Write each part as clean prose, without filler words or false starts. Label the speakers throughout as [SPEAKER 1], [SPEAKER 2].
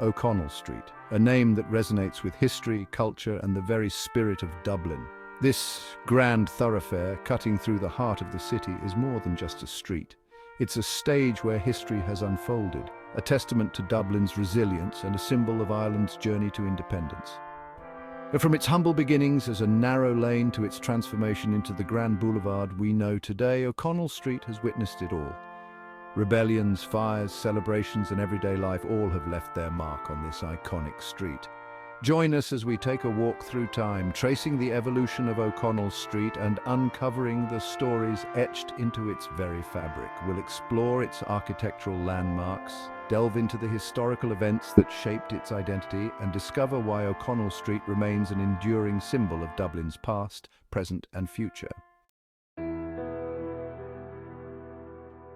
[SPEAKER 1] O'Connell Street, a name that resonates with history, culture, and the very spirit of Dublin. This grand thoroughfare, cutting through the heart of the city, is more than just a street. It's a stage where history has unfolded, a testament to Dublin's resilience and a symbol of Ireland's journey to independence. From its humble beginnings as a narrow lane to its transformation into the grand boulevard we know today, O'Connell Street has witnessed it all. Rebellions, fires, celebrations, and everyday life all have left their mark on this iconic street. Join us as we take a walk through time, tracing the evolution of O'Connell Street and uncovering the stories etched into its very fabric. We'll explore its architectural landmarks, delve into the historical events that shaped its identity, and discover why O'Connell Street remains an enduring symbol of Dublin's past, present, and future.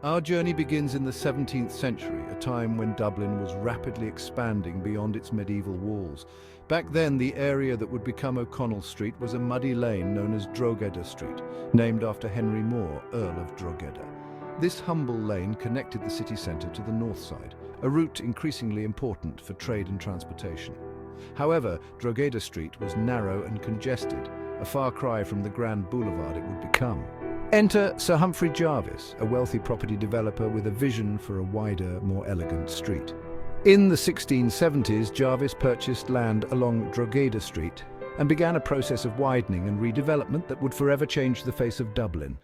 [SPEAKER 1] Our journey begins in the 17th century, a time when Dublin was rapidly expanding beyond its medieval walls. Back then, the area that would become O'Connell Street was a muddy lane known as Drogheda Street, named after Henry More, Earl of Drogheda. This humble lane connected the city centre to the north side, a route increasingly important for trade and transportation. However, Drogheda Street was narrow and congested, a far cry from the grand boulevard it would become. Enter Sir Humphrey Jarvis, a wealthy property developer with a vision for a wider, more elegant street. In the 1670s, Jarvis purchased land along Drogheda Street and began a process of widening and redevelopment that would forever change the face of Dublin.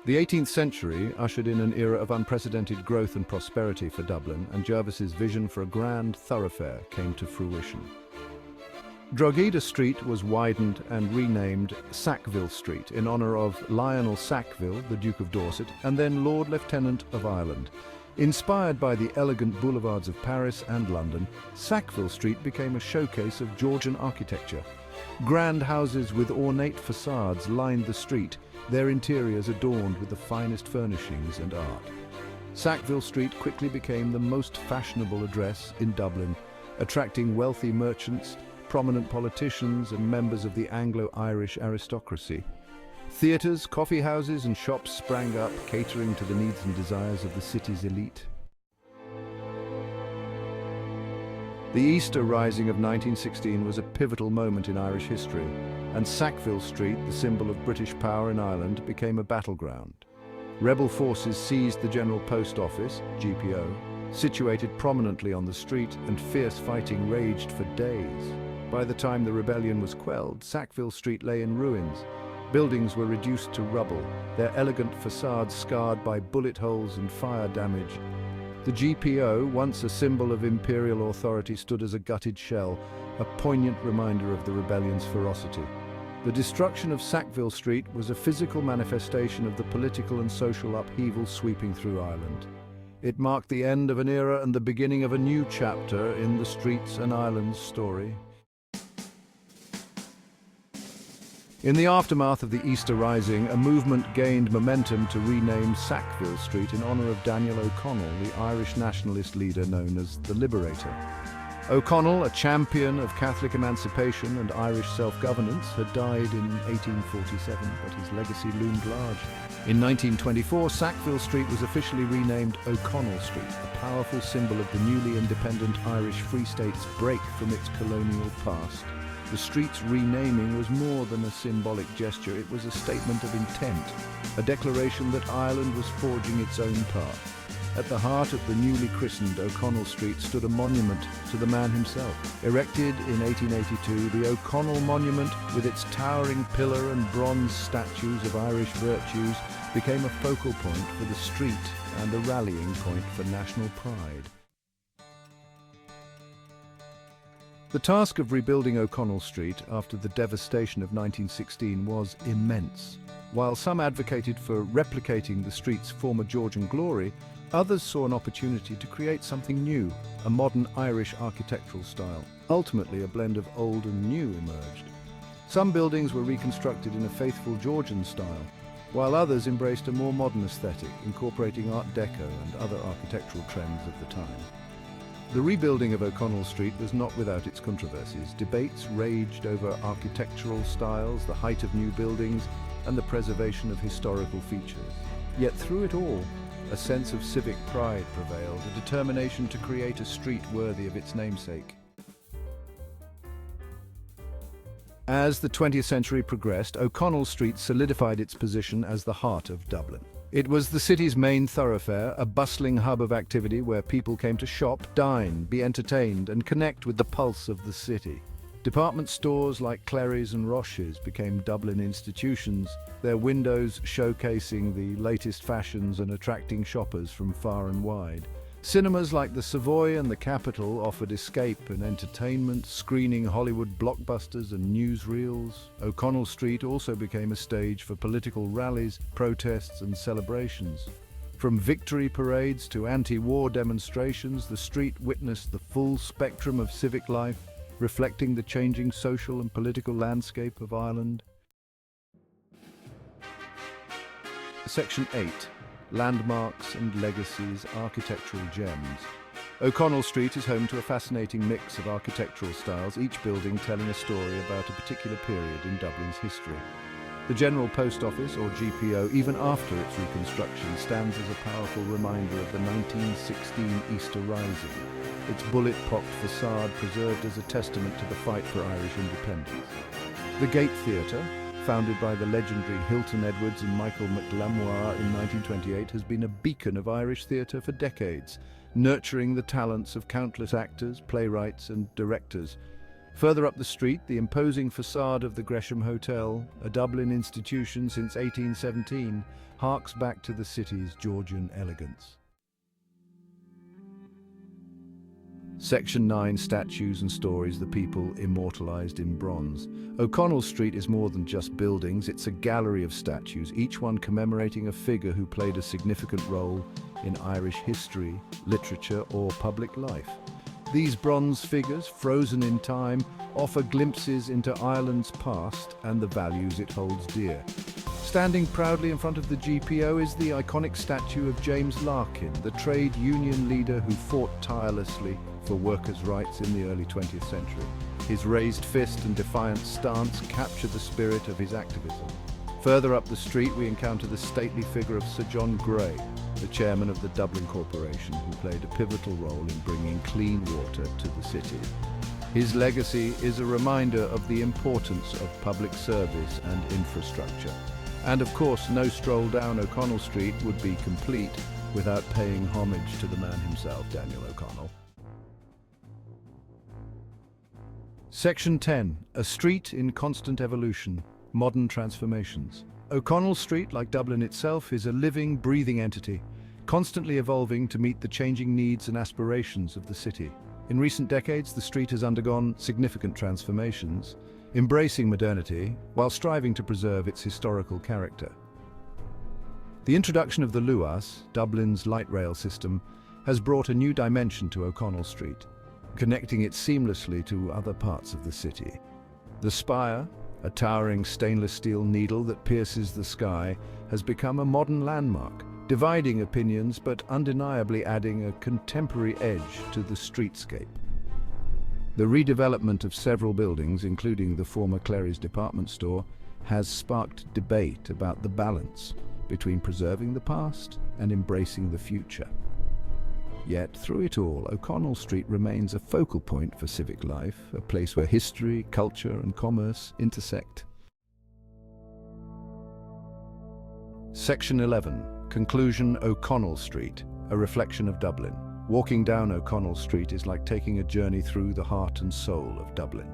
[SPEAKER 1] The 18th century ushered in an era of unprecedented growth and prosperity for Dublin, and Jarvis's vision for a grand thoroughfare came to fruition. Drogheda Street was widened and renamed Sackville Street in honour of Lionel Sackville, the Duke of Dorset, and then Lord Lieutenant of Ireland. Inspired by the elegant boulevards of Paris and London, Sackville Street became a showcase of Georgian architecture. Grand houses with ornate facades lined the street, their interiors adorned with the finest furnishings and art. Sackville Street quickly became the most fashionable address in Dublin, attracting wealthy merchants, prominent politicians, and members of the Anglo-Irish aristocracy. Theatres, coffee houses, and shops sprang up, catering to the needs and desires of the city's elite. The Easter Rising of 1916 was a pivotal moment in Irish history, and Sackville Street, the symbol of British power in Ireland, became a battleground. Rebel forces seized the General Post Office, GPO, situated prominently on the street, and fierce fighting raged for days. By the time the rebellion was quelled, Sackville Street lay in ruins. Buildings were reduced to rubble, their elegant facades scarred by bullet holes and fire damage. The GPO, once a symbol of imperial authority, stood as a gutted shell, a poignant reminder of the rebellion's ferocity. The destruction of Sackville Street was a physical manifestation of the political and social upheaval sweeping through Ireland. It marked the end of an era and the beginning of a new chapter in the streets and islands story. In the aftermath of the Easter Rising, a movement gained momentum to rename Sackville Street in honour of Daniel O'Connell, the Irish nationalist leader known as the Liberator. O'Connell, a champion of Catholic emancipation and Irish self-governance, had died in 1847, but his legacy loomed large. In 1924, Sackville Street was officially renamed O'Connell Street, a powerful symbol of the newly independent Irish Free State's break from its colonial past. The street's renaming was more than a symbolic gesture, it was a statement of intent, a declaration that Ireland was forging its own path. At the heart of the newly christened O'Connell Street stood a monument to the man himself. Erected in 1882, the O'Connell Monument, with its towering pillar and bronze statues of Irish virtues, became a focal point for the street and a rallying point for national pride. The task of rebuilding O'Connell Street after the devastation of 1916 was immense. While some advocated for replicating the street's former Georgian glory, others saw an opportunity to create something new, a modern Irish architectural style. Ultimately, a blend of old and new emerged. Some buildings were reconstructed in a faithful Georgian style, while others embraced a more modern aesthetic, incorporating Art Deco and other architectural trends of the time. The rebuilding of O'Connell Street was not without its controversies. Debates raged over architectural styles, the height of new buildings, and the preservation of historical features. Yet through it all, a sense of civic pride prevailed, a determination to create a street worthy of its namesake. As the 20th century progressed, O'Connell Street solidified its position as the heart of Dublin. It was the city's main thoroughfare, a bustling hub of activity where people came to shop, dine, be entertained, and connect with the pulse of the city. Department stores like Clerys and Roche's became Dublin institutions, their windows showcasing the latest fashions and attracting shoppers from far and wide. Cinemas like the Savoy and the Capitol offered escape and entertainment, screening Hollywood blockbusters and newsreels. O'Connell Street also became a stage for political rallies, protests, and celebrations. From victory parades to anti-war demonstrations, the street witnessed the full spectrum of civic life, reflecting the changing social and political landscape of Ireland. Section 8. Landmarks and Legacies, Architectural Gems. O'Connell Street is home to a fascinating mix of architectural styles, each building telling a story about a particular period in Dublin's history. The General Post Office, or GPO, even after its reconstruction, stands as a powerful reminder of the 1916 Easter Rising, its bullet-pocked facade preserved as a testament to the fight for Irish independence. The Gate Theatre, founded by the legendary Hilton Edwards and Michael McLamour in 1928, has been a beacon of Irish theatre for decades, nurturing the talents of countless actors, playwrights and directors. Further up the street, the imposing facade of the Gresham Hotel, a Dublin institution since 1817, harks back to the city's Georgian elegance. Section 9. Statues and Stories, the People Immortalised in Bronze. O'Connell Street is more than just buildings, it's a gallery of statues, each one commemorating a figure who played a significant role in Irish history, literature or public life. These bronze figures, frozen in time, offer glimpses into Ireland's past and the values it holds dear. Standing proudly in front of the GPO is the iconic statue of James Larkin, the trade union leader who fought tirelessly for workers' rights in the early 20th century. His raised fist and defiant stance capture the spirit of his activism. Further up the street, we encounter the stately figure of Sir John Gray, the chairman of the Dublin Corporation, who played a pivotal role in bringing clean water to the city. His legacy is a reminder of the importance of public service and infrastructure. And of course, no stroll down O'Connell Street would be complete without paying homage to the man himself, Daniel O'Connell. Section 10. A street in constant evolution, modern transformations. O'Connell Street, like Dublin itself, is a living, breathing entity, constantly evolving to meet the changing needs and aspirations of the city. In recent decades, the street has undergone significant transformations, embracing modernity while striving to preserve its historical character. The introduction of the Luas, Dublin's light rail system, has brought a new dimension to O'Connell Street, connecting it seamlessly to other parts of the city. The spire, a towering stainless steel needle that pierces the sky, has become a modern landmark, dividing opinions but undeniably adding a contemporary edge to the streetscape. The redevelopment of several buildings, including the former Clerys department store, has sparked debate about the balance between preserving the past and embracing the future. Yet, through it all, O'Connell Street remains a focal point for civic life, a place where history, culture and commerce intersect. Section 11. Conclusion. O'Connell Street, a reflection of Dublin. Walking down O'Connell Street is like taking a journey through the heart and soul of Dublin.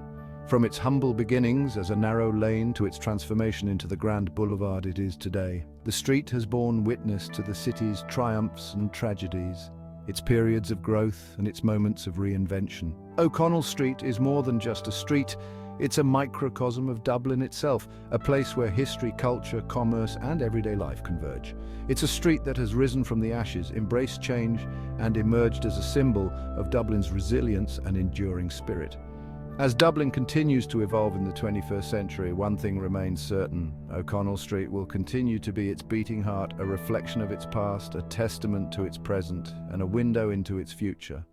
[SPEAKER 1] From its humble beginnings as a narrow lane to its transformation into the grand boulevard it is today, the street has borne witness to the city's triumphs and tragedies, its periods of growth and its moments of reinvention. O'Connell Street is more than just a street, it's a microcosm of Dublin itself, a place where history, culture, commerce and everyday life converge. It's a street that has risen from the ashes, embraced change and emerged as a symbol of Dublin's resilience and enduring spirit. As Dublin continues to evolve in the 21st century, one thing remains certain. O'Connell Street will continue to be its beating heart, a reflection of its past, a testament to its present, and a window into its future.